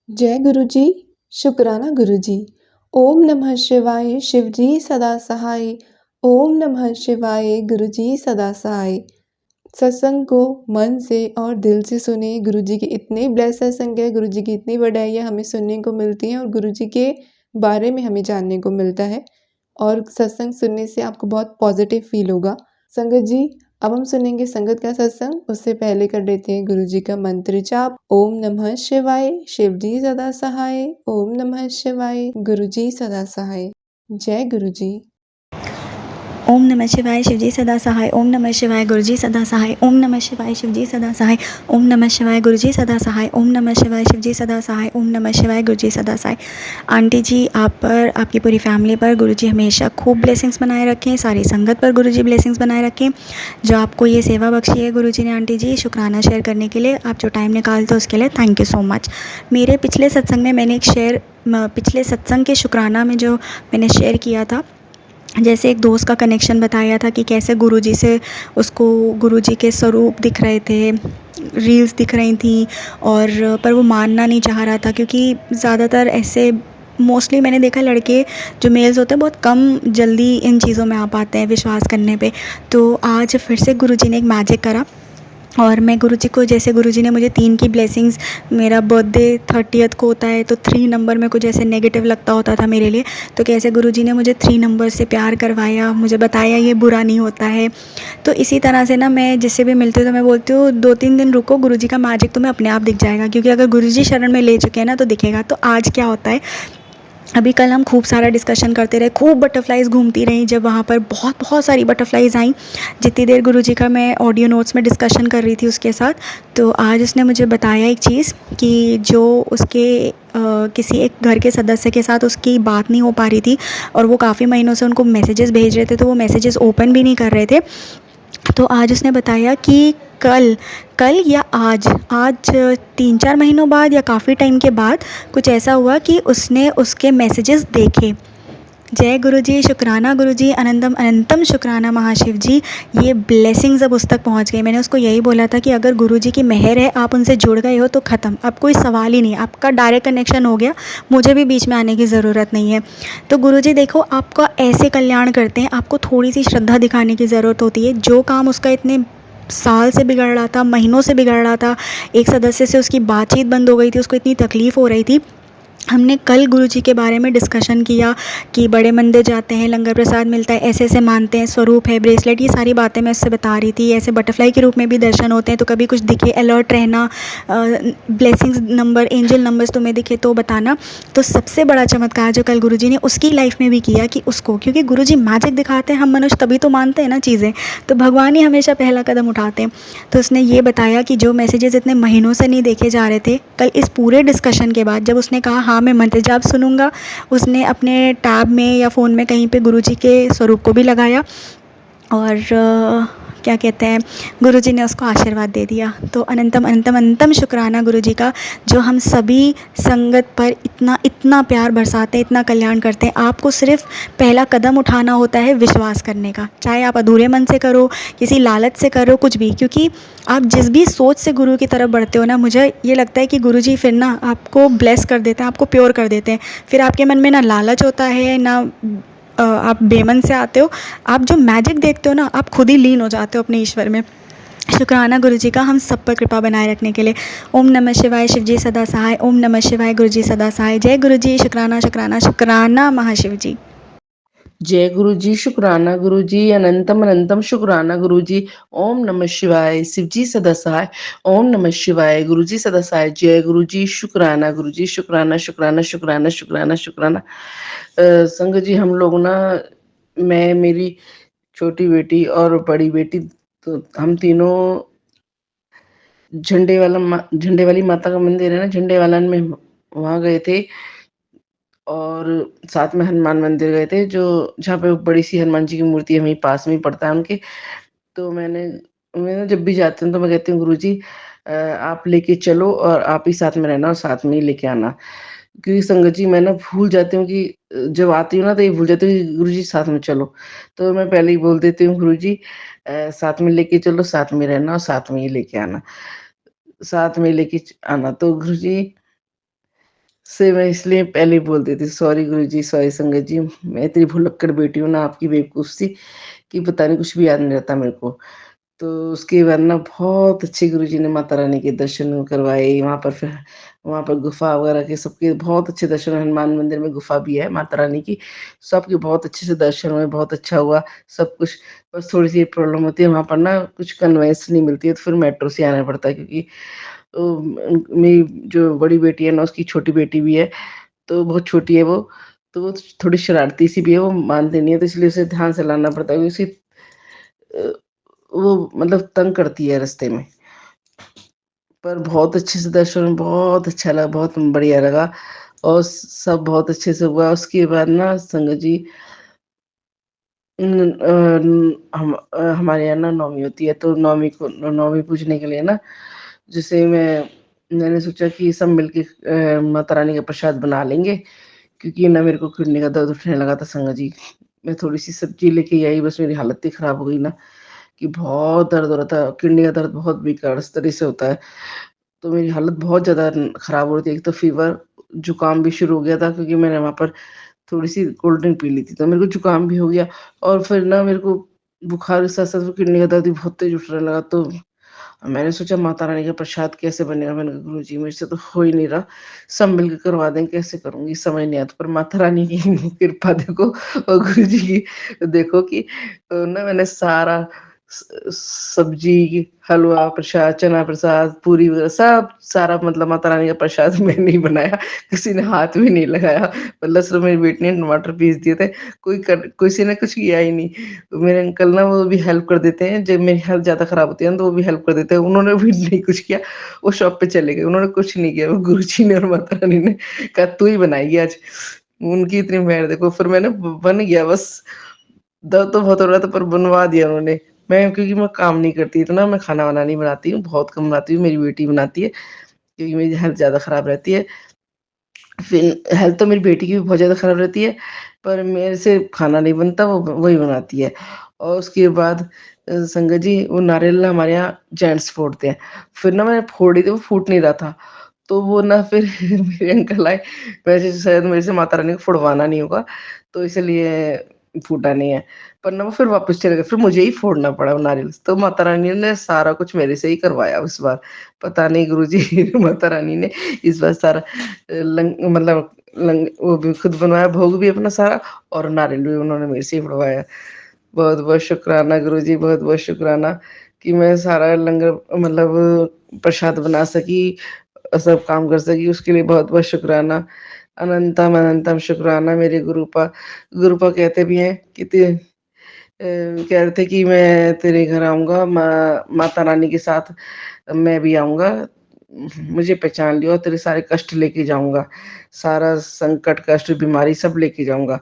जय गुरु जी, शुक्राना गुरु जी। ओम नमः शिवाय, शिव जी सदा सहाय। ओम नमः शिवाय, गुरु जी सदा सहाय। सत्संग को मन से और दिल से सुने। गुरु जी के इतने ब्लेस सत्संग है, गुरु जी की इतनी बढ़ाइयाँ हमें सुनने को मिलती हैं और गुरु जी के बारे में हमें जानने को मिलता है और सत्संग सुनने से आपको बहुत पॉजिटिव फील होगा। संगत जी, अब हम सुनेंगे संगत का सत्संग। उससे पहले कर लेते हैं गुरु जी का मंत्र जाप। ओम नमः शिवाय, शिव जी सदा सहाय। ओम नमः शिवाय, गुरु जी सदा सहाय। जय गुरु जी। ओम नमः शिवाय, शिवजी सदा सहाय। ओम नमः शिवाय, गुरुजी सदा सहाय। ओम नमः शिवाय, शिवजी सदा सहाय। ओम नमः शिवाय, गुरुजी सदा सहाय। ओम नमः शिवाय, शिवजी सदा सहाय। ओम नमः शिवाय, गुरुजी सदा सहाय। आंटी जी, आप पर, आपकी पूरी फैमिली पर गुरुजी हमेशा खूब ब्लेसिंग्स बनाए रखें। सारी संगत पर गुरुजी ब्लेसिंग्स बनाए रखें। जो आपको ये सेवा बख्शी है गुरुजी ने आंटी जी, शुक्राना शेयर करने के लिए, आप जो टाइम निकालते हो उसके लिए थैंक यू सो मच। मेरे पिछले सत्संग में मैंने पिछले सत्संग के शुक्राना में जो मैंने शेयर किया था, जैसे एक दोस्त का कनेक्शन बताया था कि कैसे गुरुजी से उसको गुरुजी के स्वरूप दिख रहे थे, रील्स दिख रही थी और पर वो मानना नहीं चाह रहा था, क्योंकि ज़्यादातर ऐसे मोस्टली मैंने देखा लड़के जो मेल्स होते हैं बहुत कम जल्दी इन चीज़ों में आ पाते हैं विश्वास करने पे। तो आज फिर से गुरुजी ने एक मैजिक करा और मैं गुरुजी को, जैसे गुरुजी ने मुझे 3 की ब्लेसिंग्स, मेरा बर्थडे 30th को होता है तो 3 नंबर में कुछ ऐसे नेगेटिव लगता होता था मेरे लिए, तो कैसे गुरुजी ने मुझे 3 नंबर से प्यार करवाया, मुझे बताया ये बुरा नहीं होता है। तो इसी तरह से ना मैं जिससे भी मिलती हूँ तो मैं बोलती हूँ 2-3 दिन रुको, गुरुजी का मैजिक तुम्हें अपने आप दिख जाएगा, क्योंकि अगर गुरुजी शरण में ले चुके हैं ना तो दिखेगा। तो आज क्या होता है, अभी कल हम खूब सारा डिस्कशन करते रहे, खूब बटरफ्लाइज़ घूमती रहीं, जब वहाँ पर बहुत बहुत सारी बटरफ्लाइज़ आईं जितनी देर गुरुजी का मैं ऑडियो नोट्स में डिस्कशन कर रही थी उसके साथ। तो आज उसने मुझे बताया एक चीज़ कि जो उसके किसी एक घर के सदस्य के साथ उसकी बात नहीं हो पा रही थी और वो काफ़ी महीनों से उनको मैसेजेस भेज रहे थे, तो वो मैसेजेस ओपन भी नहीं कर रहे थे। तो आज उसने बताया कि कल कल या आज आज 3-4 महीनों बाद या काफ़ी टाइम के बाद कुछ ऐसा हुआ कि उसने उसके मैसेजेस देखे। जय गुरुजी, शुक्राना गुरुजी, अनंतम अनंतम शुक्राना महाशिव जी। ये ब्लेसिंग्स अब उस तक पहुंच गई। मैंने उसको यही बोला था कि अगर गुरुजी की मेहर है, आप उनसे जुड़ गए हो तो ख़त्म, अब कोई सवाल ही नहीं, आपका डायरेक्ट कनेक्शन हो गया, मुझे भी बीच में आने की ज़रूरत नहीं है। तो गुरुजी देखो आपका ऐसे कल्याण करते हैं, आपको थोड़ी सी श्रद्धा दिखाने की ज़रूरत होती है। जो काम उसका इतने साल से बिगड़ रहा था, महीनों से बिगड़ रहा था, एक सदस्य से उसकी बातचीत बंद हो गई थी, उसको इतनी तकलीफ़ हो रही थी, हमने कल गुरुजी के बारे में डिस्कशन किया कि बड़े मंदिर जाते हैं, लंगर प्रसाद मिलता है, ऐसे ऐसे मानते हैं, स्वरूप है, ब्रेसलेट, ये सारी बातें मैं उससे बता रही थी। ऐसे बटरफ्लाई के रूप में भी दर्शन होते हैं, तो कभी कुछ दिखे अलर्ट रहना, ब्लेसिंग्स नंबर, एंजल नंबर्स तुम्हें दिखे तो बताना। तो सबसे बड़ा चमत्कार जो कल गुरुजी ने उसकी लाइफ में भी किया कि उसको, क्योंकि गुरुजी मैजिक दिखाते हैं, हम मनुष्य तभी तो मानते हैं ना चीज़ें, तो भगवान ही हमेशा पहला कदम उठाते हैं। तो उसने ये बताया कि जो मैसेजेस इतने महीनों से नहीं देखे जा रहे थे, कल इस पूरे डिस्कशन के बाद जब उसने कहा हाँ मैं मंत्र जाप सुनूंगा, उसने अपने टैब में या फ़ोन में कहीं पे गुरुजी के स्वरूप को भी लगाया और क्या कहते हैं, गुरुजी ने उसको आशीर्वाद दे दिया। तो अनंतम अनंतम अनंतम शुक्राना गुरुजी का, जो हम सभी संगत पर इतना इतना प्यार बरसाते हैं, इतना कल्याण करते हैं। आपको सिर्फ पहला कदम उठाना होता है विश्वास करने का, चाहे आप अधूरे मन से करो, किसी लालच से करो, कुछ भी, क्योंकि आप जिस भी सोच से गुरु की तरफ बढ़ते हो ना, मुझे ये लगता है कि गुरुजी फिर ना आपको ब्लेस कर देते हैं, आपको प्योर कर देते हैं। फिर आपके मन में ना लालच होता है, ना आप बेमन से आते हो, आप जो मैजिक देखते हो ना, आप खुद ही लीन हो जाते हो अपने ईश्वर में। शुक्राना गुरुजी का हम सब पर कृपा बनाए रखने के लिए। ओम नमः शिवाय, शिवजी सदा सहाय। ओम नमः शिवाय, गुरुजी सदा सहाय। जय गुरुजी, शुक्राना शुक्राना शुक्राना महाशिव जी। जय गुरु जी, शुक्राना गुरु जी, अनंतम अनंतम शुक्राना गुरु जी। ओम नमः शिवाय, शिवजी सदा सहाय। ओम नमः शिवाय, गुरु जी सदा सहाय। जय गुरु जी, शुक्राना गुरु जी, शुक्राना शुक्राना शुक्राना शुक्राना शुक्राना। संग जी, हम लोग ना, मैं, मेरी छोटी बेटी और बड़ी बेटी, तो हम तीनों झंडे वाली माता का मंदिर है ना, झंडे वाला में, वहाँ गए थे और साथ में हनुमान मंदिर गए थे, जो जहाँ पे बड़ी सी हनुमान जी की मूर्ति हमें पास में ही पड़ता है उनके। तो मैं ना जब भी जाती हूँ तो मैं कहती हूँ गुरुजी, आप लेके चलो और आप ही साथ में रहना और साथ में ही लेके आना, क्योंकि संगत जी मैं ना भूल जाती हूँ कि जब आती हूँ ना तो ये भूल जाती हूँ कि गुरुजी साथ में चलो। तो मैं पहले ही बोल देती हूँ गुरुजी, साथ में लेके चलो, साथ में रहना और साथ में ही लेके आना, साथ में लेके आना। तो गुरुजी से मैं इसलिए पहले ही बोल देती, सॉरी गुरुजी, सॉरी संगत जी, मैं इतनी भुलक्कड़ बेटी हूँ ना आपकी बेवकूफ़ सी, कि पता नहीं कुछ भी याद नहीं रहता मेरे को। तो उसके बाद ना बहुत अच्छे गुरुजी ने माता रानी के दर्शन करवाए, वहाँ पर फिर वहाँ पर गुफ़ा वगैरह के सबके बहुत अच्छे दर्शन, हनुमान मंदिर में गुफ़ा भी है माता रानी की, सबके बहुत अच्छे से दर्शन हुए, बहुत अच्छा हुआ सब कुछ। बस थोड़ी-सी प्रॉब्लम होती है वहाँ पर ना, कुछ कन्वेंस नहीं मिलती है, तो फिर मेट्रो से आना पड़ता है, क्योंकि मेरी जो बड़ी बेटी है ना, उसकी छोटी बेटी भी है, तो बहुत छोटी है वो, तो वो थोड़ी शरारती सी भी है, वो मानती नहीं है, तो इसलिए उसे ध्यान से लाना पड़ता है, उसे अ, वो मतलब तंग करती है रास्ते में। पर बहुत अच्छे से दर्शन, बहुत अच्छा लगा, बहुत बढ़िया लगा, और सब बहुत अच्छे से हुआ। उसके बाद ना संगत जी, हमारे यहाँ ना नवमी होती है, तो नवमी पूजने के लिए ना, जैसे मैंने सोचा कि सब मिलके माता रानी का प्रसाद बना लेंगे, क्योंकि ना मेरे को किडनी का दर्द उठने लगा था संगत जी। मैं थोड़ी-सी सब्ज़ी लेके आई, बस मेरी हालत ही ख़राब हो गई ना, कि बहुत दर्द हो रहा था। किडनी का दर्द बहुत बेकार इस तरह से होता है, तो मेरी हालत बहुत ज़्यादा ख़राब हो रही थी। एक तो फ़ीवर, जुकाम भी शुरू हो गया था, क्योंकि मैंने वहाँ पर थोड़ी-सी कोल्ड ड्रिंक पी ली थी, तो मेरे को जुकाम भी हो गया, और फिर ना मेरे को बुखार के साथ-साथ किडनी का दर्द भी बहुत तेज़ उठने लगा। तो मैंने सोचा माता रानी का प्रसाद कैसे बनेगा? मैंने कहा गुरुजी मेरे से तो हो ही नहीं रहा, सब मिलके करवा दें, कैसे करूँगी समझ नहीं आता। पर माता रानी की कृपा देखो, और गुरुजी की देखो कि ना मैंने सारा सब्जी, हलवा प्रसाद, चना प्रसाद, पूरी वगैरह सब सारा, मतलब माता रानी का प्रसाद मैंने ही बनाया, किसी ने हाथ भी नहीं लगाया। मतलब सिर्फ़ मेरी बेटी ने टमाटर पीस दिए थे, किसी ने कुछ किया ही नहीं। तो मेरे अंकल ना वो भी हेल्प कर देते हैं, जब मेरी हेल्थ ज़्यादा ख़राब होती है ना, तो वो भी हेल्प कर देते हैं। उन्होंने भी नहीं कुछ किया, वो शॉप पे चले गए, उन्होंने कुछ नहीं किया। वो गुरुजी ने और माता रानी ने कहा तू ही बनाएगी आज। उनकी इतनी मेहर देखो, फिर मैंने बन गया बस। दर्द तो बहुत हो रहा था, पर बनवा दिया उन्होंने। मैं, क्योंकि मैं काम नहीं करती इतना, मैं खाना-वाना नहीं बनाती हूँ, बहुत कम बनाती हूँ, मेरी बेटी बनाती है, क्योंकि मेरी हेल्थ ज़्यादा ख़राब रहती है। फिर हेल्थ तो मेरी बेटी की भी बहुत ज़्यादा ख़राब रहती है, पर मेरे से खाना नहीं बनता, वो वही बनाती है। और उसके बाद संगत जी, वो नारियल ना हमारे यहाँ जेंट्स फोड़ते हैं। फिर ना मैंने फोड़ी थी, वो फूट नहीं रहा था। तो वो ना फिर मेरे अंकल आए, वैसे शायद मेरे से माता रानी को फुड़वाना नहीं होगा, तो इसलिए फूटा नहीं है। पर ना वो फिर वापस चले गए, फिर मुझे ही फोड़ना पड़ा वो नारियल। तो माता रानी ने सारा कुछ मेरे से ही करवाया इस बार। पता नहीं गुरुजी माता रानी ने इस बार सारा वो भी खुद बनवाया, भोग भी अपना सारा, और नारियल भी उन्होंने मेरे से ही फुड़वाया। बहुत-बहुत शुक्राना गुरुजी, बहुत-बहुत शुक्राना कि मैं सारा लंगर, मतलब प्रसाद बना सकी, सब काम कर सकी, उसके लिए बहुत-बहुत शुक्राना। अनंतम अनंतम शुक्राना मेरे गुरूपा। गुरूपा कहते भी हैं कि कह रहे थे कि मैं तेरे घर आऊँगा, माता रानी के साथ मैं भी आऊँगा, मुझे पहचान लियो और तेरे सारे कष्ट लेके जाऊँगा। सारा संकट, कष्ट, बीमारी सब लेके जाऊँगा।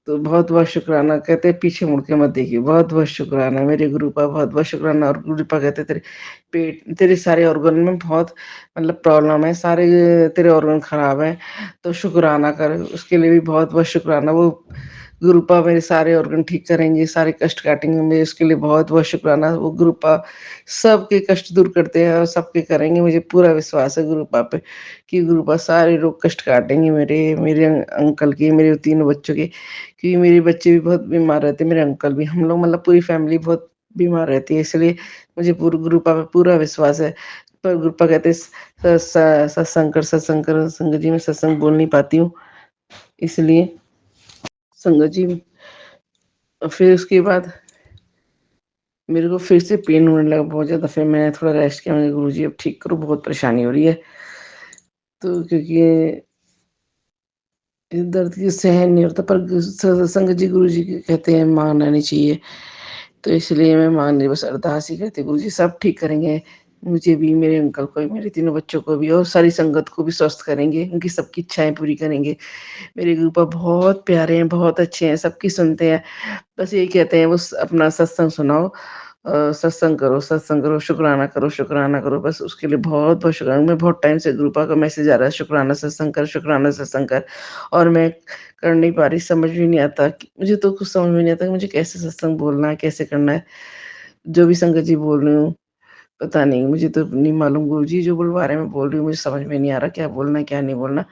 तो बहुत-बहुत शुक्राना, कहते हैं पीछे मुड़ के मत देखिए। बहुत-बहुत शुक्राना मेरे गुरु का, बहुत-बहुत शुक्राना। और गुरुपा कहते तेरे तेरे सारे ऑर्गन में बहुत, मतलब प्रॉब्लम है, सारे तेरे ऑर्गन खराब हैं, तो शुक्राना कर। उसके लिए भी बहुत-बहुत शुक्राना। वो गुरुपा मेरे सारे ऑर्गन ठीक करेंगे, सारे कष्ट काटेंगे मेरे, उसके लिए बहुत-बहुत शुक्राना। वो गुरुपा सबके कष्ट दूर करते हैं और सबके करेंगे, मुझे पूरा विश्वास है गुरुपा पे, कि गुरुपा सारे रोग कष्ट काटेंगे मेरे अंकल के, मेरे तीनों बच्चों के। क्योंकि मेरे बच्चे भी बहुत बीमार रहते हैं, मेरे अंकल भी, हम लोग मतलब पूरी फैमिली बहुत बीमार रहती है, इसलिए मुझे गुरुपा पे पूरा विश्वास है। पर गुरुपा कहते हैं सत्संग कर, संगत जी मैं सत्संग बोल नहीं पाती हूँ, इसलिए संगत जी। फिर उसके बाद मेरे को फिर से पेन होने लगा बहुत ज़्यादा, फिर मैंने थोड़ा रेस्ट किया, मैंने कहा गुरुजी अब ठीक करो, बहुत परेशानी हो रही है। तो क्योंकि ये दर्द की सहन नहीं होता, पर संगत जी गुरुजी कहते हैं मानना नहीं चाहिए। तो इसलिए मैं मान ली, बस अरदास ही करती, गुरुजी सब ठीक करेंगे। मुझे भी, मेरे अंकल को भी, मेरे तीनों बच्चों को भी, और सारी संगत को भी स्वस्थ करेंगे, उनकी सबकी इच्छाएँ पूरी करेंगे। मेरे गुरुपा बहुत प्यारे हैं, बहुत अच्छे हैं, सबकी सुनते हैं। बस यही कहते हैं, बस अपना सत्संग सुनाओ, सत्संग करो, शुक्राना करो, बस उसके लिए बहुत-बहुत शुक्राना। मैं बहुत टाइम से ग्रुपा का मैसेज आ रहा है, शुक्राना सत्संग कर, और मैं कर नहीं पा रही, समझ भी नहीं आता कि मुझे, तो कुछ समझ में नहीं आता कि मुझे कैसे सत्संग बोलना है, कैसे करना है। जो भी संगत जी बोल रही हूँ, पता नहीं, मुझे तो नहीं मालूम गुरुजी जो बुलवा रहे हैं, मैं बोल रही हूँ, मुझे समझ में नहीं आ रहा क्या बोलना है, क्या नहीं बोलना।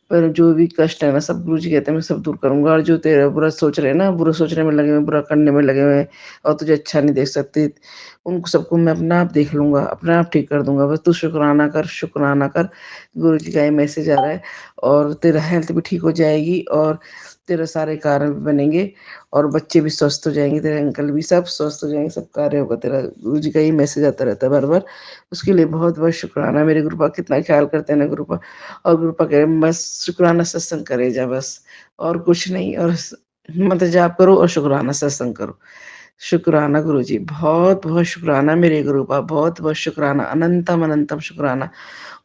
पर जो भी कष्ट है ना, सब गुरुजी कहते हैं मैं सब दूर करूँगा, और जो तेरा बुरा सोच रहे हैं ना, बुरा सोचने में लगे हुए हैं, बुरा करने में लगे हुए हैं और तुझे अच्छा नहीं देख सकते, उनको सबको मैं अपना आप देख लूँगा, अपने आप ठीक कर दूँगा। बस तू शुकराना कर, शुकराना कर। गुरुजी का ये मैसेज आ रहा है, और तेरा हेल्थ भी ठीक हो जाएगी, और तेरे सारे कार्य भी बनेंगे, और बच्चे भी स्वस्थ हो जाएँगे, तेरे अंकल भी सब स्वस्थ हो जाएँगे, सब कार्य होगा तेरा। गुरुजी का ये मैसेज आता रहता है बार-बार। उसके लिए बहुत-बहुत शुकराना मेरे गुरु का, कितना ख़्याल करते हैं ना गुरु का। और गुरु पा कह रहे हैं बस शुकराना सत्संग करे जा बस, और कुछ नहीं, और मंत्र जाप करो और शुकराना सत्संग करो। शुकराना गुरुजी, बहुत-बहुत शुकराना मेरे गुरु का, बहुत-बहुत शुकराना, अनंतम अनंतम शुकराना।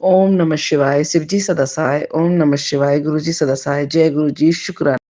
ओम नमः शिवाय, शिव जी सदा सहाय। ओम नमः शिवाय, गुरु जी सदा सहाय। जय गुरु जी, शुक्राना।